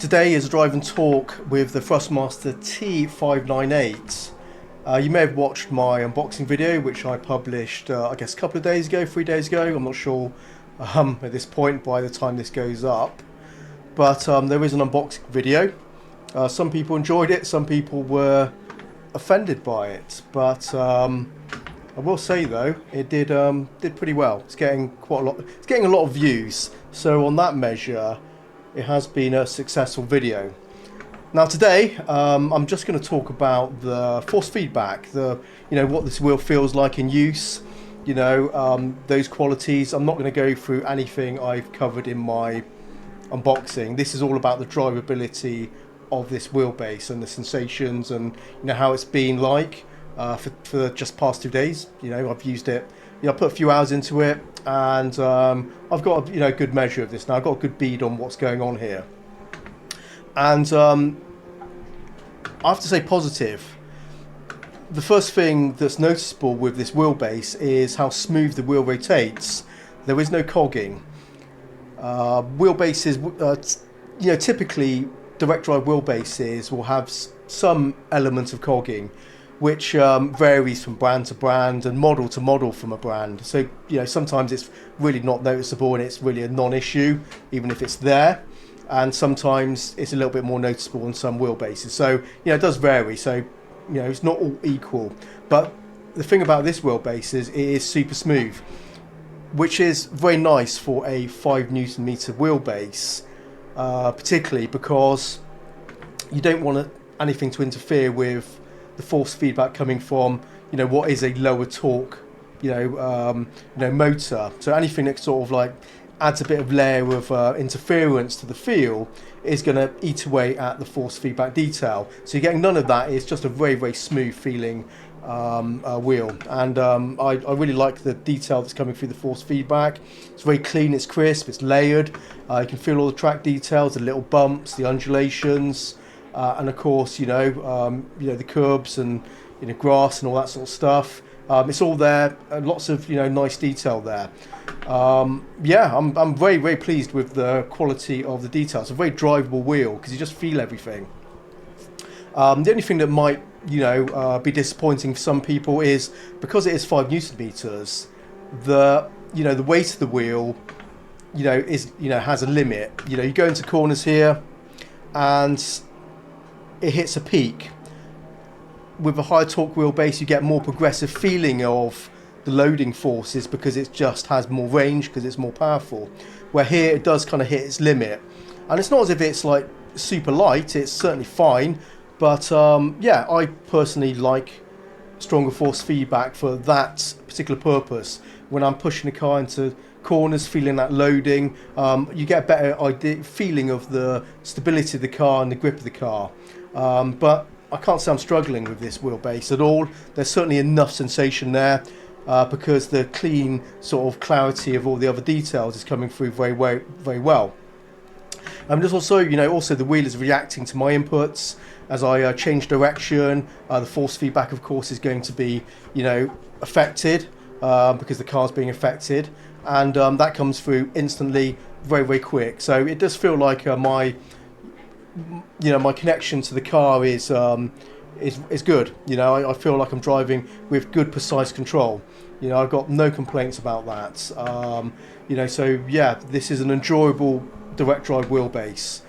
Today is a drive and talk with the Thrustmaster T598. You may have watched my unboxing video, which I published, I guess, a couple of days ago, 3 days ago. I'm not sure at this point by the time this goes up. But there is an unboxing video. Some people enjoyed it, some people were offended by it. But I will say though, it did pretty well. It's getting quite a lot. It's getting a lot of views. So on that measure, it has been a successful video. Now today, I'm just going to talk about the force feedback, what this wheel feels like in use, those qualities. I'm not going to go through anything I've covered in my unboxing. This is all about the drivability of this wheelbase and the sensations and how it's been like for just past 2 days. I've used it. I put a few hours into it, and I've got a good measure of this now. I've got a good bead on what's going on here, and I have to say positive. The first thing that's noticeable with this wheelbase is how smooth the wheel rotates. There is no cogging. Wheelbases, typically direct drive wheelbases will have some element of cogging, which varies from brand to brand and model to model from a brand. So sometimes it's really not noticeable and it's really a non-issue, even if it's there. And sometimes it's a little bit more noticeable on some wheelbases. So it does vary. So it's not all equal. But the thing about this wheelbase is it is super smooth, which is very nice for a 5 Newton meter wheelbase, particularly because you don't want anything to interfere with the force feedback coming from what is a lower torque motor. So anything that sort of like adds a bit of layer of interference to the feel is going to eat away at the force feedback detail. So you're getting none of that. It's just a very, very smooth feeling wheel, and I really like the detail that's coming through the force feedback. It's very clean, it's crisp, it's layered. You can feel all the track details, the little bumps, the undulations, and of course the curbs and grass and all that sort of stuff. It's all there, lots of nice detail there. I'm very, very pleased with the quality of the detail. It's a very drivable wheel because you just feel everything. The only thing that might be disappointing for some people is because it is 5 Newton meters, the weight of the wheel has a limit. You go into corners here and it hits a peak. With a higher torque wheelbase, you get more progressive feeling of the loading forces because it just has more range, because it's more powerful. Where here it does kind of hit its limit, and it's not as if it's like super light. It's certainly fine, but I personally like stronger force feedback for that particular purpose. When I'm pushing the car into corners, feeling that loading, you get a better feeling of the stability of the car and the grip of the car. But I can't say I'm struggling with this wheelbase at all. There's certainly enough sensation there because the clean sort of clarity of all the other details is coming through very, very, very well. There's also, also the wheel is reacting to my inputs as I change direction. The force feedback, of course, is going to be, affected because the car's being affected, and that comes through instantly, very, very quick. So it does feel like my connection to the car is good. I feel like I'm driving with good, precise control. I've got no complaints about that. So yeah, this is an enjoyable direct drive wheelbase.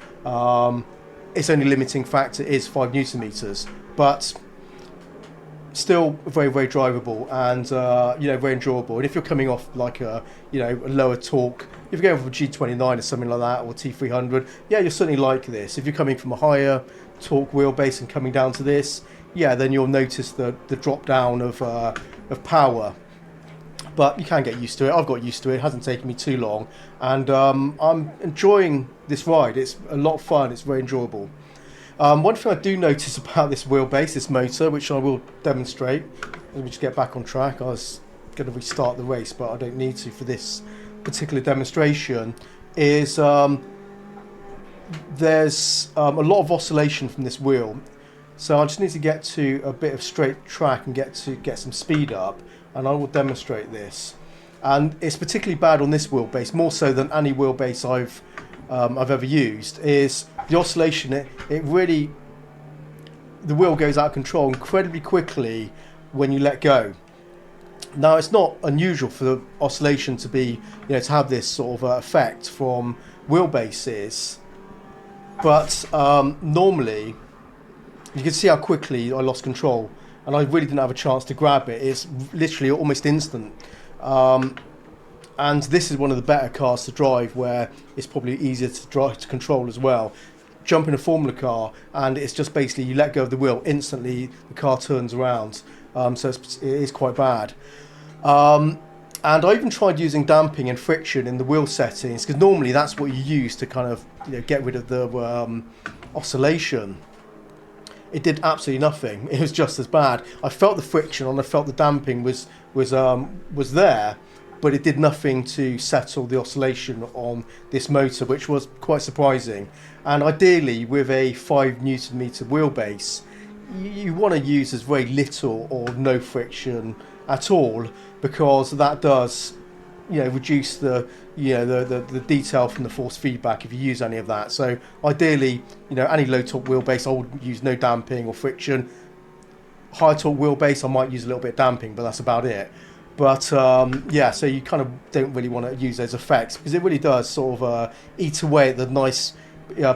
Its only limiting factor is 5 Newton meters, but still very, very drivable and very enjoyable. And if you're coming off like a lower torque, if you're going from a G29 or something like that, or T300, you'll certainly like this. If you're coming from a higher torque wheelbase and coming down to this, then you'll notice the drop down of power. But you can get used to it. I've got used to it. It hasn't taken me too long, and I'm enjoying this ride. It's a lot of fun. It's very enjoyable. One thing I do notice about this wheelbase, this motor, which I will demonstrate. Let me just get back on track. I was going to restart the race, but I don't need to for this particular demonstration, is there's a lot of oscillation from this wheel. So I just need to get to a bit of straight track and get some speed up, and I will demonstrate this. And it's particularly bad on this wheelbase, more so than any wheelbase I've ever used, is the oscillation, it really, the wheel goes out of control incredibly quickly when you let go. Now, it's not unusual for the oscillation to be, to have this sort of effect from wheelbases, but normally you can see how quickly I lost control, and I really didn't have a chance to grab it. It's literally almost instant. And this is one of the better cars to drive, where it's probably easier to control as well. Jump in a Formula car, and it's just basically you let go of the wheel, instantly the car turns around. So it is quite bad. And I even tried using damping and friction in the wheel settings, because normally that's what you use to kind of get rid of the oscillation. It did absolutely nothing. It was just as bad. I felt the friction and I felt the damping was there, but it did nothing to settle the oscillation on this motor, which was quite surprising. And ideally, with a 5 Newton meter wheelbase, you want to use as very little or no friction at all, because that does reduce the the detail from the force feedback if you use any of that. So ideally, any low torque wheelbase, I would use no damping or friction. High torque wheelbase, I might use a little bit of damping, but that's about it. But yeah, so you kind of don't really want to use those effects, because it really does sort of eat away at the nice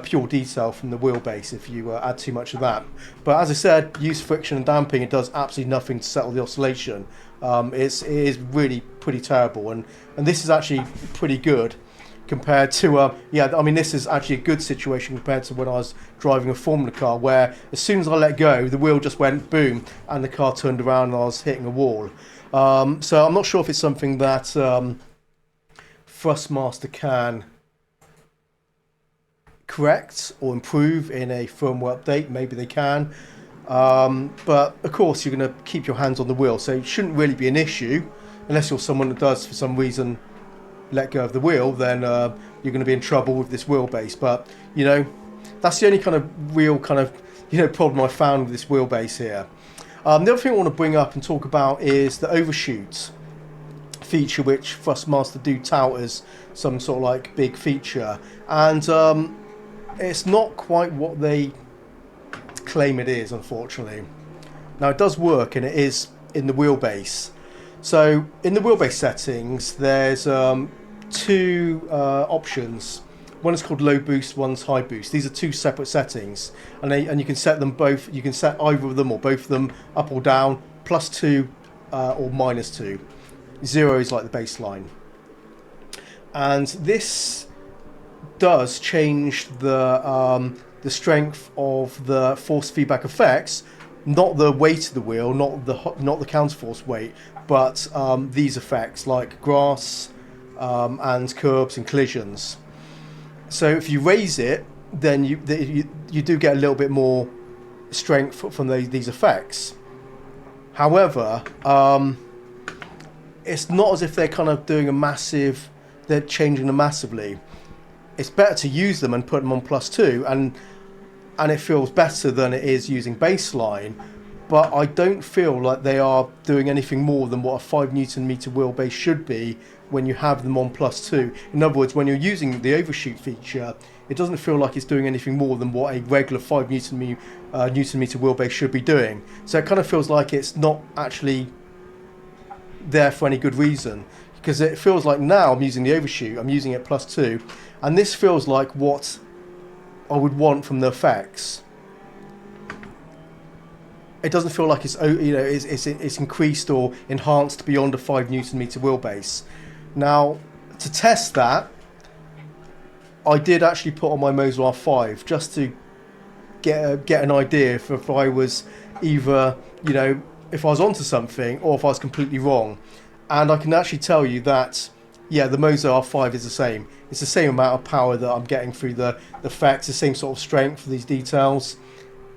pure detail from the wheelbase if you add too much of that. But as I said, use friction and damping, it does absolutely nothing to settle the oscillation. It is really pretty terrible, and this is actually pretty good compared to this is actually a good situation compared to when I was driving a Formula car, where as soon as I let go, the wheel just went boom and the car turned around and I was hitting a wall. So I'm not sure if it's something that Thrustmaster can correct or improve in a firmware update. Maybe they can, but of course you're going to keep your hands on the wheel, so it shouldn't really be an issue unless you're someone that does for some reason let go of the wheel. Then you're going to be in trouble with this wheelbase. But that's the only kind of real kind of problem I found with this wheelbase here. The other thing I want to bring up and talk about is the Overshoot feature, which Thrustmaster do tout as some sort of like big feature, and it's not quite what they claim it is, unfortunately. Now, it does work, and it is in the wheelbase. So in the wheelbase settings, there's 2 options. One is called low boost, one's high boost. These are 2 separate settings, and you can set them both. You can set either of them or both of them up or down, +2 or -2. 0 is like the baseline, and this does change the strength of the force feedback effects, not the weight of the wheel, not the counterforce weight, but these effects like grass and curbs and collisions. So if you raise it, then you do get a little bit more strength from these effects. However, it's not as if they're kind of doing they're changing them massively. It's better to use them and put them on +2, and it feels better than it is using baseline, but I don't feel like they are doing anything more than what a 5 Newton meter wheelbase should be when you have them on +2. In other words, when you're using the Overshoot feature, it doesn't feel like it's doing anything more than what a regular 5 Newton meter wheelbase should be doing. So it kind of feels like it's not actually there for any good reason, because it feels like now I'm using the Overshoot, I'm using it +2, and this feels like what I would want from the effects. It doesn't feel like it's increased or enhanced beyond a 5 Newton meter wheelbase. Now, to test that, I did actually put on my Moser R5 just to get an idea if I was either if I was onto something or if I was completely wrong. And I can actually tell you that the Moser R5 is the same. It's the same amount of power that I'm getting through the effects, the same sort of strength for these details.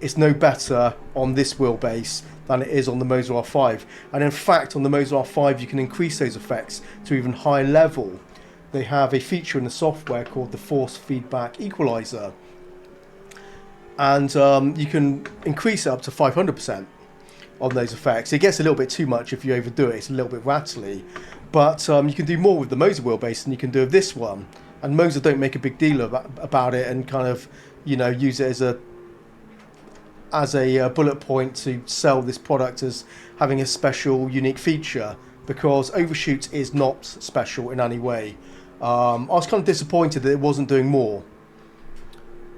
It's no better on this wheelbase than it is on the Moser R5. And in fact, on the Moser R5, you can increase those effects to even higher level. They have a feature in the software called the force feedback equalizer, and you can increase it up to 500% on those effects. It gets a little bit too much if you overdo it. It's a little bit rattly, but you can do more with the Moser wheelbase than you can do with this one. and Moser don't make a big deal about it and kind of, you know, use it as a bullet point to sell this product as having a special, unique feature, because Overshoot is not special in any way. I was kind of disappointed that it wasn't doing more.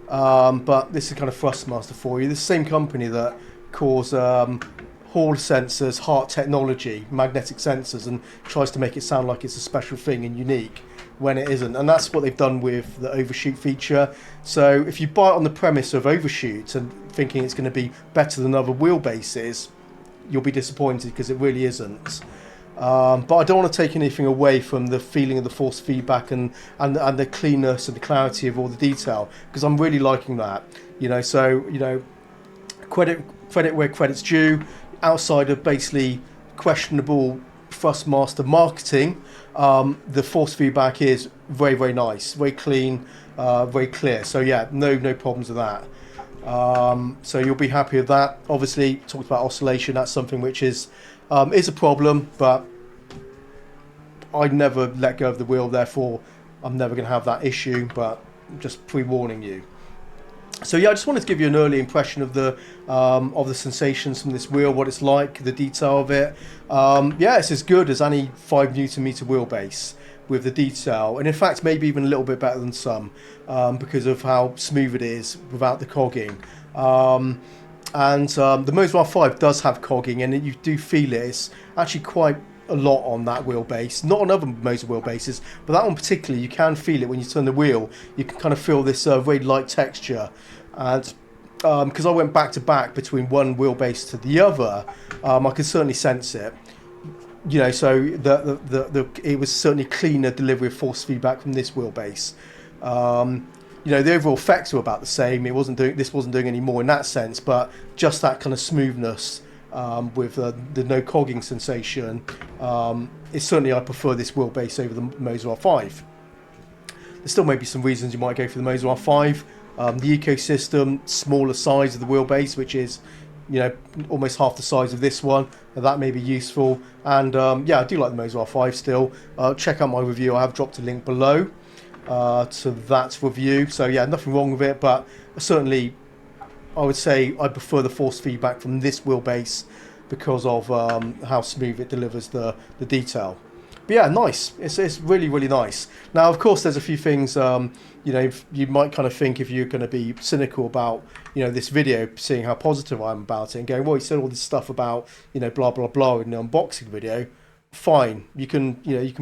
But this is kind of Thrustmaster for you. The same company that calls Hall sensors heart technology, magnetic sensors, and tries to make it sound like it's a special thing and unique when it isn't. And that's what they've done with the Overshoot feature. So if you buy it on the premise of Overshoot and thinking it's going to be better than other wheelbases, you'll be disappointed, because it really isn't. But I don't want to take anything away from the feeling of the force feedback and the cleanness and the clarity of all the detail, because I'm really liking that. You know, so, you know, credit where credit's due. Outside of basically questionable Thrustmaster marketing, the force feedback is very, very nice, very clean, very clear. So yeah, no problems with that. So you'll be happy with that. Obviously, talked about oscillation. That's something which is a problem, but I never let go of the wheel. Therefore, I'm never going to have that issue. But just pre-warning you. So yeah, I just wanted to give you an early impression of the sensations from this wheel, what it's like, the detail of it. Yeah, it's as good as any 5 Newton meter wheelbase with the detail, and in fact maybe even a little bit better than some, because of how smooth it is without the cogging. And the Moser R5 does have cogging, and you do feel it. It's actually quite a lot on that wheelbase, not on other Moser wheelbases, but that one particularly, you can feel it when you turn the wheel. You can kind of feel this very light texture, and because I went back to back between one wheelbase to the other, I could certainly sense it. You know, so it was certainly cleaner delivery of force feedback from this wheelbase. You know, the overall effects were about the same. This wasn't doing any more in that sense, but just that kind of smoothness. With the no cogging sensation, it's certainly, I prefer this wheelbase over the Moser R5. There still may be some reasons you might go for the Moser R5. The ecosystem, smaller size of the wheelbase, which is, you know, almost half the size of this one. That may be useful. And yeah, I do like the Moser R5 still. Check out my review. I have dropped a link below to that review. So yeah, nothing wrong with it, but certainly I would say I prefer the force feedback from this wheelbase because of how smooth it delivers the detail. But yeah, nice. It's really, really nice. Now, of course, there's a few things, you know, you might kind of think, if you're going to be cynical about, you know, this video, seeing how positive I am about it and going, well, you said all this stuff about, you know, blah, blah, blah in the unboxing video. Fine. You can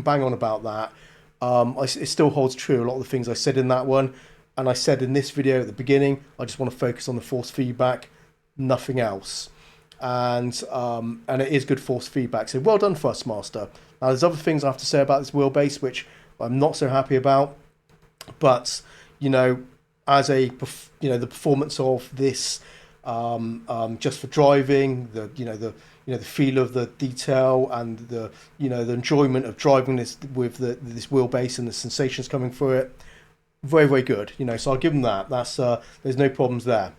bang on about that. It still holds true, a lot of the things I said in that one. And I said in this video at the beginning, I just want to focus on the force feedback, nothing else. And it is good force feedback. So well done, Thrustmaster. Now there's other things I have to say about this wheelbase which I'm not so happy about. But you know, as a the performance of this, just for driving, the feel of the detail and the enjoyment of driving this with this wheelbase and the sensations coming through it. Very, very good, you know, so I'll give them that. That's there's no problems there.